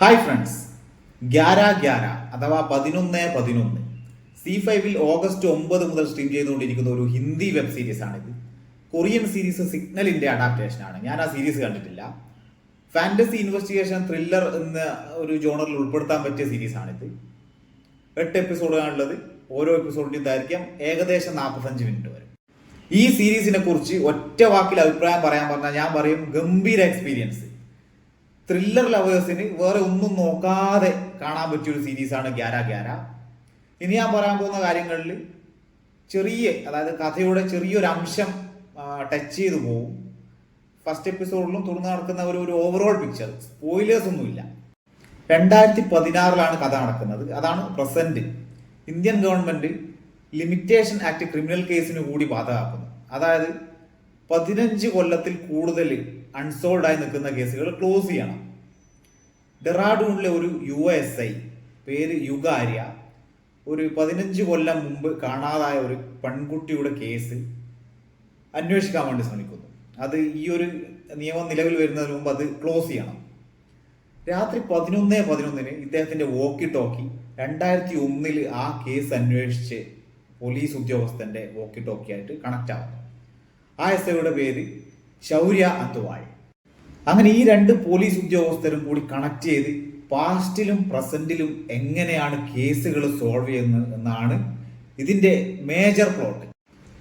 Hi friends, ഗ്യാര ഗ്യാര അഥവാ 11-11 C5-ൽ August 9 മുതൽ stream ചെയ്തുകൊണ്ടിരിക്കുന്ന ഒരു ഹിന്ദി വെബ് സീരീസ് ആണിത്. കൊറിയൻ സീരീസ് സിഗ്നലിന്റെ അഡാപ്റ്റേഷൻ ആണ്. ഞാൻ ആ സീരീസ് കണ്ടിട്ടില്ല. ഫാന്റസി ഇൻവെസ്റ്റിഗേഷൻ ത്രില്ലർ എന്ന ഒരു ജോണറിൽ ഉൾപ്പെടുത്താൻ പറ്റിയ സീരീസ് ആണിത്. 8 എപ്പിസോഡാണുള്ളത്. ഓരോ എപ്പിസോഡിന്റെയും ദൈർഘ്യം ഏകദേശം 45 മിനിറ്റ് വരും. ഈ സീരീസിനെ കുറിച്ച് ഒറ്റ വാക്കിൽ അഭിപ്രായം പറയാൻ പറഞ്ഞാൽ ഞാൻ പറയും ഗംഭീര എക്സ്പീരിയൻസ്. ത്രില്ലർ ലവേഴ്സിന് വേറെ ഒന്നും നോക്കാതെ കാണാൻ പറ്റിയൊരു സീരീസാണ് ഗ്യാര ഗ്യാര. ഇനി ഞാൻ പറയാൻ പോകുന്ന കാര്യങ്ങളിൽ അതായത് കഥയുടെ ചെറിയൊരു അംശം ടച്ച് ചെയ്തു പോകും. ഫസ്റ്റ് എപ്പിസോഡിലും തുടർന്ന് നടക്കുന്ന ഒരു ഓവറോൾ പിക്ചർ, സ്പോയിലേഴ്സ് ഒന്നുമില്ല. 2016 കഥ നടക്കുന്നത്. അതാണ് present. Indian government limitation act criminal കേസിന് കൂടി ബാധകമാക്കുന്നു. അതായത് 15 കൊല്ലത്തിൽ കൂടുതൽ അൺസോൾവ് ആയി നിൽക്കുന്ന കേസുകൾ ക്ലോസ് ചെയ്യണം. ഡെറാഡൂണിലെ ഒരു USI പേര് യുഗാര്യ ഒരു 15 കൊല്ലം മുമ്പ് കാണാതായ ഒരു പെൺകുട്ടിയുടെ കേസ് അന്വേഷിക്കാൻ വേണ്ടി ശ്രമിക്കുന്നു. അത് ഈ ഒരു നിയമം നിലവിൽ വരുന്നതിന് മുമ്പ് അത് ക്ലോസ് ചെയ്യണം. രാത്രി 11-11 ഇദ്ദേഹത്തിന്റെ വോക്കി ടോക്കി 2001 ആ കേസ് അന്വേഷിച്ച് പോലീസ് ഉദ്യോഗസ്ഥന്റെ വോക്കി ടോക്കി ആയിട്ട് കണക്ട് ആവുന്നു. ആ SIയുടെ പേര് ശൗര്യ അന്തുവാൾ. അങ്ങനെ ഈ 2 പോലീസ് ഉദ്യോഗസ്ഥരും കൂടി കണക്ട് ചെയ്ത് പാസ്റ്റിലും പ്രസന്റിലും എങ്ങനെയാണ് കേസുകൾ സോൾവ് ചെയ്യുന്നത് എന്നാണ് ഇതിന്റെ മേജർ പ്ലോട്ട്.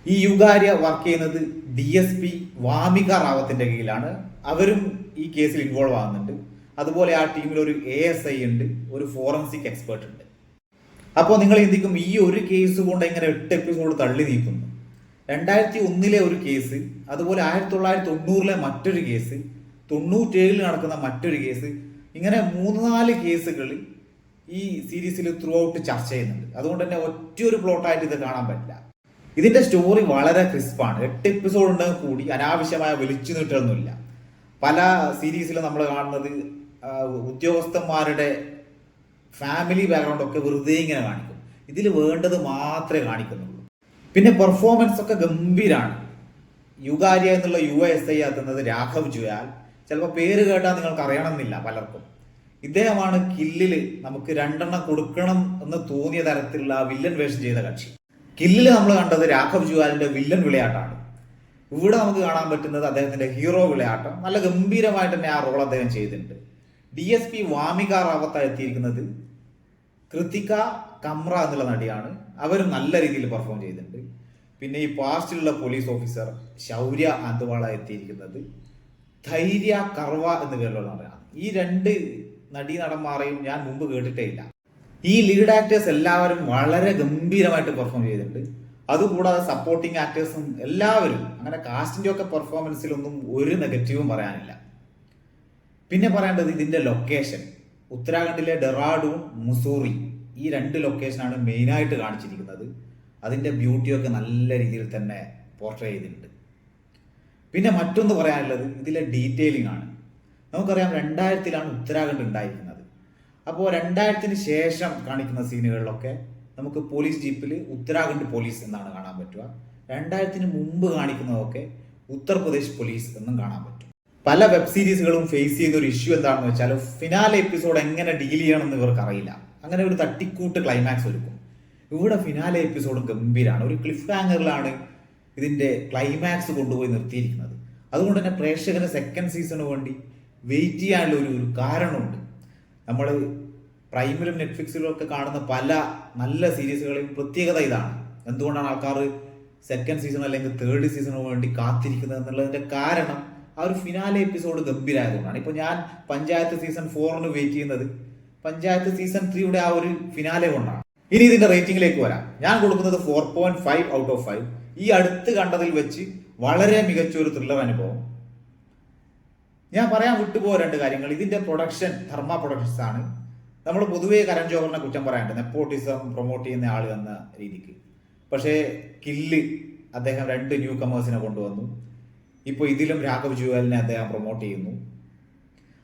ഈ യുഗാര്യ വർക്ക് ചെയ്യുന്നത് DSP വാമിക റാവത്തിന്റെ കീഴിലാണ്. അവരും ഈ കേസിൽ ഇൻവോൾവ് ആകുന്നുണ്ട്. അതുപോലെ ആ ടീമിൽ ഒരു ASI ഉണ്ട്, ഒരു ഫോറൻസിക് എക്സ്പേർട്ട് ഉണ്ട്. അപ്പോൾ നിങ്ങൾ ചിന്തിക്കും, ഈ ഒരു കേസ് കൊണ്ട് എങ്ങനെ 8 എപ്പിസോഡ് തള്ളി നീക്കുന്നു? 2001 ഒരു കേസ്, അതുപോലെ 1990 മറ്റൊരു കേസ്, 97 നടക്കുന്ന മറ്റൊരു കേസ്, ഇങ്ങനെ 3-4 കേസുകൾ ഈ സീരീസിൽ ത്രൂ ഔട്ട് ചർച്ച ചെയ്യുന്നുണ്ട്. അതുകൊണ്ട് തന്നെ ഒറ്റയൊരു പ്ലോട്ടായിട്ട് ഇത് കാണാൻ പറ്റില്ല. ഇതിന്റെ സ്റ്റോറി വളരെ ക്രിസ്പാണ്. 8 എപ്പിസോഡ് ഉണ്ടെങ്കിൽ കൂടി അനാവശ്യമായ വലിച്ചു നീട്ടൊന്നുമില്ല. പല സീരീസിലും നമ്മൾ കാണുന്നത് ഉദ്യോഗസ്ഥന്മാരുടെ ഫാമിലി ബാക്ക്ഗ്രൗണ്ട് ഒക്കെ വെറുതെ ഇങ്ങനെ കാണിക്കും. ഇതിൽ വേണ്ടത് മാത്രമേ കാണിക്കുന്നുള്ളൂ. പിന്നെ പെർഫോമൻസ് ഒക്കെ ഗംഭീരാണ്. യുഗാര്യ എന്നുള്ള USI ആക്കുന്നത് രാഘവ് ജുയാൽ. ചിലപ്പോൾ പേര് കേട്ടാൽ നിങ്ങൾക്ക് അറിയണമെന്നില്ല പലർക്കും. ഇദ്ദേഹമാണ് കില്ലില് നമുക്ക് 2 കൊടുക്കണം എന്ന് തോന്നിയ തരത്തിലുള്ള വില്ലൻ വേഷം ചെയ്ത കക്ഷി. കില്ലില് നമ്മൾ കണ്ടത് രാഘവ് ജുയാലിന്റെ വില്ലൻ വിളയാട്ടാണ്. ഇവിടെ നമുക്ക് കാണാൻ പറ്റുന്നത് അദ്ദേഹത്തിന്റെ ഹീറോ വിളയാട്ടം. നല്ല ഗംഭീരമായിട്ട് തന്നെ ആ റോൾ അദ്ദേഹം ചെയ്തിട്ടുണ്ട്. DSP വാമിക റാവത്ത് എത്തിയിരിക്കുന്നത് കൃതിക കമ്ര എന്നുള്ള നടിയാണ്. അവരും നല്ല രീതിയിൽ പെർഫോം ചെയ്തിട്ടുണ്ട്. പിന്നെ ഈ പാസ്റ്റിലുള്ള പോലീസ് ഓഫീസർ ശൗര്യ അന്തുവാള എത്തിയിരിക്കുന്നത് ധൈര്യ കർവ എന്ന പേരിലുള്ള നടിയാണ്. ഈ 2 നടന്മാരെയും ഞാൻ മുമ്പ് കേട്ടിട്ടേ ഇല്ല. ഈ ലീഡ് ആക്ടേഴ്സ് എല്ലാവരും വളരെ ഗംഭീരമായിട്ട് പെർഫോം ചെയ്തിട്ടുണ്ട്. അതുകൂടാതെ സപ്പോർട്ടിങ് ആക്ടേഴ്സും എല്ലാവരും. അങ്ങനെ കാസ്റ്റിന്റെ ഒക്കെ പെർഫോമൻസിലൊന്നും ഒരു നെഗറ്റീവും പറയാനില്ല. പിന്നെ പറയേണ്ടത് ഇതിന്റെ ലൊക്കേഷൻ. ഉത്തരാഖണ്ഡിലെ ഡെറാഡൂൺ, മുസൂറി, ഈ 2 ലൊക്കേഷനാണ് മെയിനായിട്ട് കാണിച്ചിരിക്കുന്നത്. അതിന്റെ ബ്യൂട്ടിയൊക്കെ നല്ല രീതിയിൽ തന്നെ പോർട്രേ ചെയ്തിട്ടുണ്ട്. പിന്നെ മറ്റൊന്ന് പറയാനുള്ളത് ഇതിലെ ഡീറ്റെയിലിംഗ് ആണ്. നമുക്കറിയാം 2000 ഉത്തരാഖണ്ഡ് ഉണ്ടായിരിക്കുന്നത്. അപ്പോൾ 2000 ശേഷം കാണിക്കുന്ന സീനുകളിലൊക്കെ നമുക്ക് പോലീസ് ജീപ്പിൽ ഉത്തരാഖണ്ഡ് പോലീസ് എന്നാണ് കാണാൻ പറ്റുക. 2000 മുമ്പ് കാണിക്കുന്നതൊക്കെ ഉത്തർപ്രദേശ് പോലീസ് എന്നും കാണാൻ പറ്റും. പല വെബ് സീരീസുകളും ഫേസ് ചെയ്ത ഒരു ഇഷ്യൂ എന്താണെന്ന് വെച്ചാൽ ഫിനാലെ എപ്പിസോഡ് എങ്ങനെ ഡീൽ ചെയ്യണമെന്ന് ഇവർക്ക് അറിയില്ല. അങ്ങനെ ഒരു തട്ടിക്കൂട്ട് ക്ലൈമാക്സ് ഒരുക്കും. ഇവിടെ ഫിനാലെ എപ്പിസോഡും ഗംഭീരമാണ്. ഒരു ക്ലിഫ് ഹാങ്ങറിലാണ് ഇതിന്റെ ക്ലൈമാക്സ് കൊണ്ടുപോയി നിർത്തിയിരിക്കുന്നത്. അതുകൊണ്ട് തന്നെ പ്രേക്ഷകന് സെക്കൻഡ് സീസണിന് വേണ്ടി വെയിറ്റ് ചെയ്യാനുള്ള ഒരു കാരണമുണ്ട്. നമ്മൾ പ്രൈമിലും നെറ്റ്ഫ്ലിക്സിലും ഒക്കെ കാണുന്ന പല നല്ല സീരീസുകളെയും പ്രത്യേകത ഇതാണ്. എന്തുകൊണ്ടാണ് ആൾക്കാർ സെക്കൻഡ് സീസൺ അല്ലെങ്കിൽ തേർഡ് സീസണിന് വേണ്ടി കാത്തിരിക്കുന്നത് എന്നുള്ളതിന്റെ കാരണം ആ ഒരു ഫിനാലെ എപ്പിസോഡ് ഗംഭീരമായതുകൊണ്ടാണ്. ഇപ്പൊ ഞാൻ പഞ്ചായത്ത് സീസൺ 4 വെയിറ്റ് ചെയ്യുന്നത് പഞ്ചായത്ത് സീസൺ 3 ആ ഒരു ഫിനാലെ കൊണ്ടാണ്. ഇനി ഇതിന്റെ റേറ്റിംഗിലേക്ക് വരാം. ഞാൻ കൊടുക്കുന്നത് 4.5 ഔട്ട് ഓഫ് 5. ഈ അടുത്ത് കണ്ടതിൽ വെച്ച് വളരെ മികച്ച ഒരു ത്രില്ലർ അനുഭവം. ഞാൻ പറയാൻ വിട്ടുപോയ 2 കാര്യങ്ങൾ. ഇതിന്റെ പ്രൊഡക്ഷൻ ധർമ്മ പ്രൊഡക്ഷൻസ് ആണ്. നമ്മൾ പൊതുവേ കരൺ ജോഹറിനെ കുറ്റം പറയാനുണ്ട്, നെപ്പോട്ടിസം പ്രൊമോട്ട് ചെയ്യുന്ന ആൾ എന്ന രീതിക്ക്. പക്ഷേ കില്ല് അദ്ദേഹം 2 ന്യൂ കമേഴ്സിനെ കൊണ്ടുവന്നു. ഇപ്പോൾ ഇതിലും രാഘവ് ജുവാലിനെ അദ്ദേഹം പ്രൊമോട്ട് ചെയ്യുന്നു.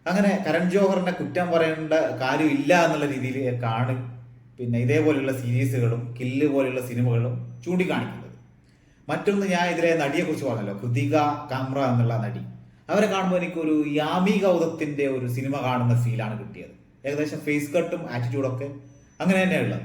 അങ്ങനെ കരൺ ജോഹറിനെ കുറ്റം പറയേണ്ട കാര്യമില്ല എന്നുള്ള രീതിയിലേക്കാണ് പിന്നെ ഇതേപോലെയുള്ള സീരീസുകളും കില്ല് പോലെയുള്ള സിനിമകളും ചൂണ്ടിക്കാണിക്കുന്നത്. മറ്റൊന്ന്, ഞാൻ ഇതിലെ നടിയെക്കുറിച്ച് പറഞ്ഞല്ലോ, കൃതിക കാമ്ര എന്നുള്ള നടി. അവരെ കാണുമ്പോൾ എനിക്കൊരു യാമി ഗൗതത്തിന്റെ ഒരു സിനിമ കാണുന്ന ഫീലാണ് കിട്ടിയത്. ഏകദേശം ഫേസ് കട്ടും ആറ്റിറ്റ്യൂഡൊക്കെ അങ്ങനെ തന്നെയാണ് ഉള്ളത്.